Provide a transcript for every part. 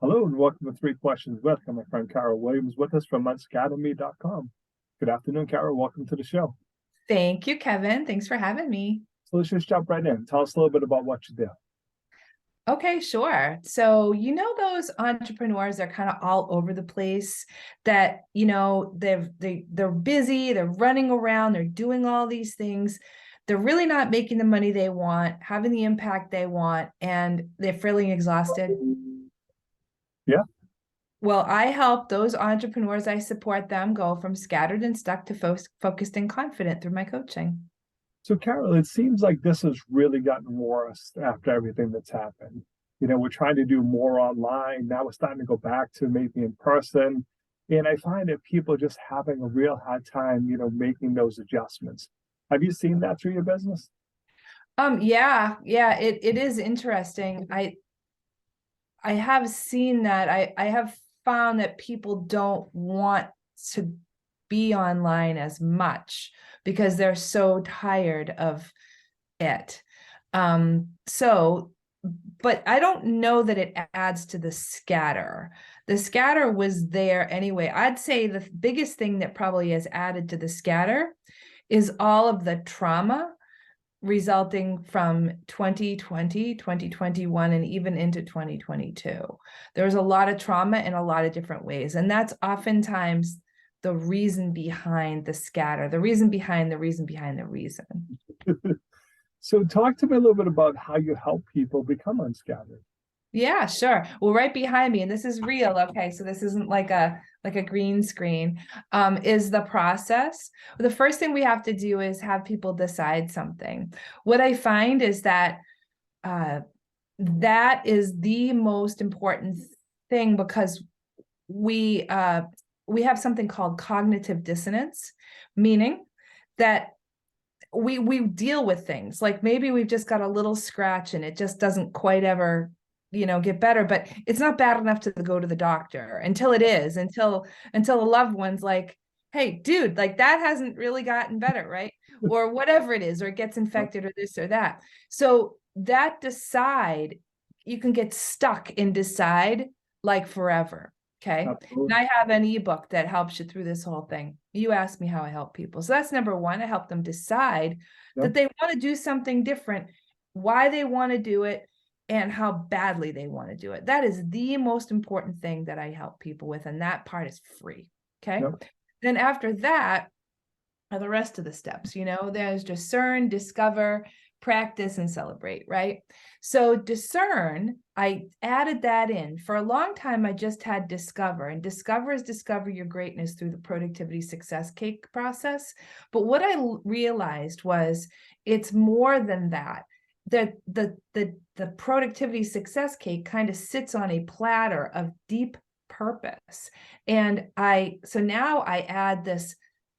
Hello and welcome to Three Questions with. I'm my friend Carol Williams with us from UnscatterMe.com. Good afternoon, Carol. Welcome to the show. Thank you, Kevin. Thanks for having me. So let's just jump right in. Tell us a little bit about what you do. Okay, sure. So, those entrepreneurs are kind of all over the place that, they're busy, they're running around, they're doing all these things. They're really not making the money they want, having the impact they want, and they're feeling exhausted. Yeah. Well, I help those entrepreneurs, I support them go from scattered and stuck to focused and confident through my coaching. So, Carol, it seems like this has really gotten worse after everything that's happened. We're trying to do more online. Now we're starting to go back to maybe in person. And I find that people are just having a real hard time, making those adjustments. Have you seen that through your business? Yeah, it is interesting. I have seen that. I have found that people don't want to be online as much because they're so tired of it. But I don't know that it adds to the scatter. The scatter was there anyway. I'd say the biggest thing that probably has added to the scatter is all of the trauma resulting from 2020, 2021, and even into 2022. There's a lot of trauma in a lot of different ways. And that's oftentimes the reason behind the scatter, the reason behind the reason behind the reason. So talk to me a little bit about how you help people become unscattered. Yeah, sure. Well, right behind me, and this is real. Okay, so this isn't like a green screen, is the process. The first thing we have to do is have people decide something. What I find is that that is the most important thing because we have something called cognitive dissonance, meaning that we deal with things like maybe we've just got a little scratch and it just doesn't quite ever get better, but it's not bad enough to go to the doctor until it is, until a loved one's like, hey, dude, like that hasn't really gotten better, right? Or whatever it is, or it gets infected or this or that. So that you can get stuck in decide like forever. Okay. Absolutely. And I have an ebook that helps you through this whole thing. You asked me how I help people. So that's number one. I help them decide that they want to do something different, why they want to do it, and how badly they want to do it. That is the most important thing that I help people with. And that part is free. Okay. Yep. Then after that are the rest of the steps. There's discern, discover, practice, and celebrate, right? So discern, I added that in. For a long time, I just had discover, and discover is discover your greatness through the productivity success cake process. But what I realized was it's more than that. The productivity success cake kind of sits on a platter of deep purpose. And so now I add this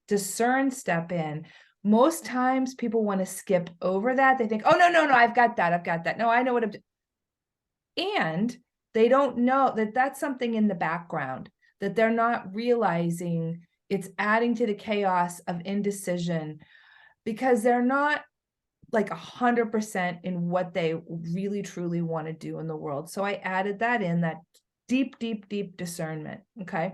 discern step in. Most times people want to skip over that. They think, oh, no, I've got that. No, I know what I'm doing. And they don't know that that's something in the background that they're not realizing. It's adding to the chaos of indecision because they're not like 100% in what they really truly want to do in the world. So I added that in, that deep discernment. Okay.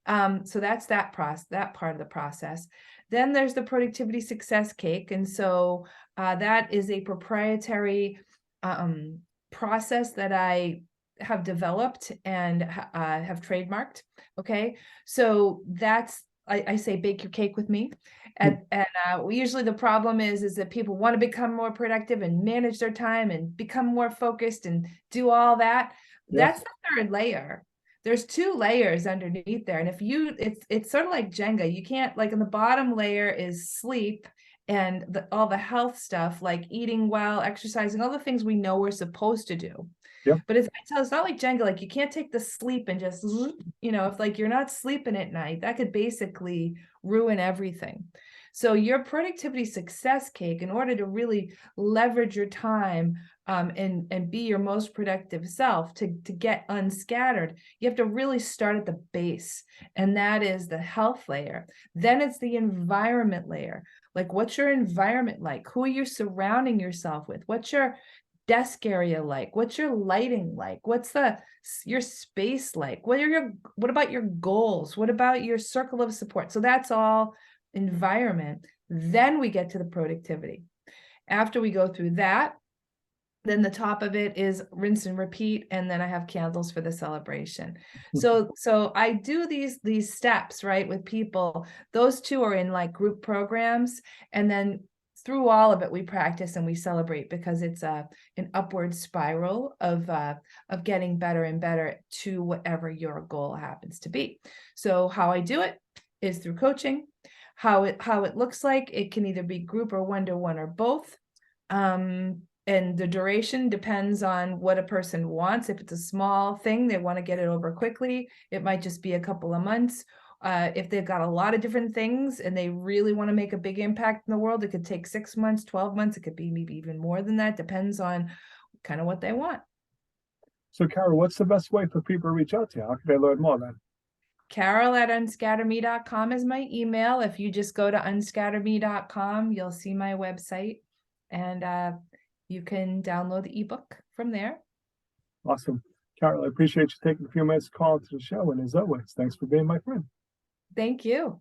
So that's that part of the process. Then there's the productivity success cake. And so that is a proprietary process that I have developed and have trademarked. Okay. So that's, I say, bake your cake with me. And usually the problem is that people want to become more productive and manage their time and become more focused and do all that. That's the third layer. There's two layers underneath there. And it's sort of like Jenga. You can't, like, in the bottom layer is sleep and all the health stuff, like eating well, exercising, all the things we know we're supposed to do. Yep. But it's not like Jenga. Like, you can't take the sleep and just, if like you're not sleeping at night, that could basically ruin everything. So your productivity success cake, in order to really leverage your time and be your most productive self, to get unscattered, you have to really start at the base. And that is the health layer. Then it's the environment layer. Like, what's your environment like? Who are you surrounding yourself with? What's your desk area like? What's your lighting like? What's your space like? What about your goals? What about your circle of support? So that's all environment. Then we get to the productivity. After we go through that, then the top of it is rinse and repeat, and then I have candles for the celebration. So I do these steps, right, with people. Those two are in like group programs, and then through all of it we practice and we celebrate, because it's an upward spiral of getting better and better to whatever your goal happens to be. So how I do it is through coaching. How it looks like, it can either be group or one-to-one or both. And the duration depends on what a person wants. If it's a small thing, they want to get it over quickly, it might just be a couple of months. If they've got a lot of different things and they really want to make a big impact in the world, it could take 6 months, 12 months. It could be maybe even more than that. Depends on kind of what they want. So Carol, what's the best way for people to reach out to you? How can they learn more then? Carol@unscatterme.com is my email. If you just go to unscatterme.com, you'll see my website, and you can download the ebook from there. Awesome. Carol, I appreciate you taking a few minutes to call into the show. And as always, thanks for being my friend. Thank you.